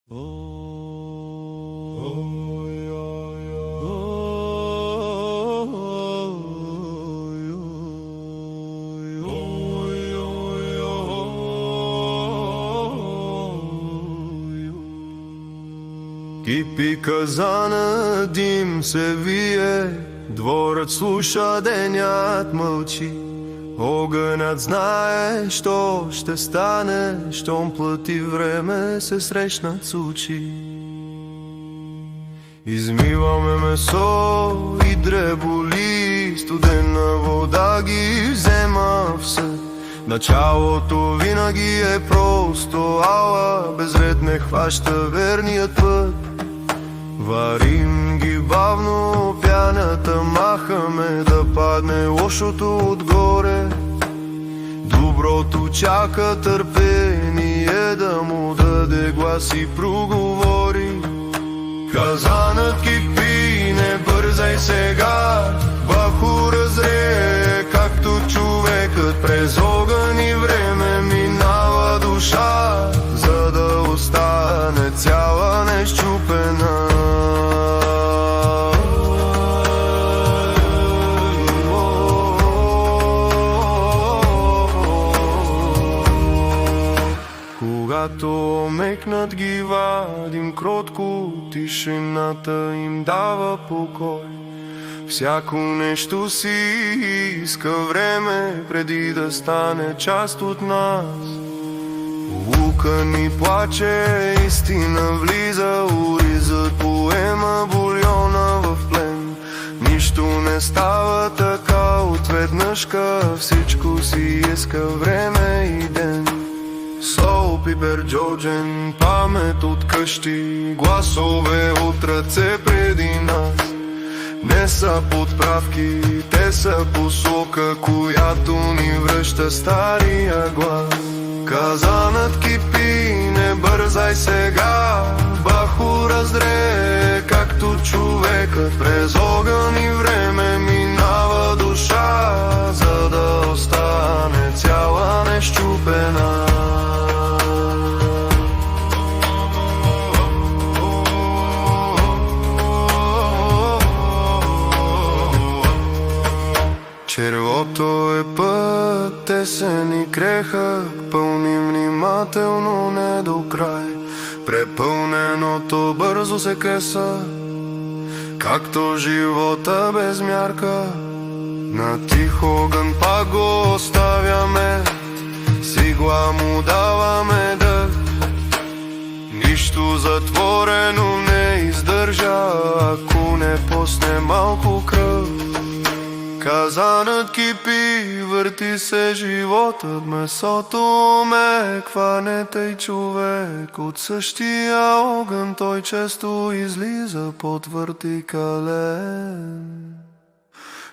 Кипи казана, дим се вие, дворът слуша, денят мълчи. Огънят знае, що ще стане, щом плати време се срещнат с очи. Измиваме месо и дреболи, студена вода ги взема в съд. Началото винаги е просто, ала безред не хваща верният път. Варим ги бавно, пяната махаме, да падне лошото отгоре. Доброто чака търпение, да му даде глас и проговори. Казанът кипи, не бързай сега, бахура зре, както човекът през огън и време минава душа, за да остане цяла нещупена. Когато омекнат ги вадим кротко, тишината им дава покой. Всяко нещо си иска време, преди да стане част от нас. Лука ни плаче, истина влиза, оризът поема бульона в плен. Нищо не става така отведнъжка, всичко си иска време и ден. Сол, пипер, джоджен, памет от къщи, гласове от ръце преди нас. Не са подправки, те са посока, която ни връща стария глас. Казанът кипи, не бързай сега, бахура зре, както човекът през огън и време минава душа, за да остане цяла нещупена. Червото е път, тесен и крехък, пълни внимателно не до край. Препълненото бързо се къса, както живота без мярка. На тих огън пак го оставяме, сигла му даваме дъх. Нищо затворено не издържа, ако не пусне малко кръв. Казанът кипи, върти се животът, месото омеква, не тъй човек. От същия огън той често излиза под вертикален.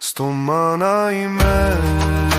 Стомана и мен.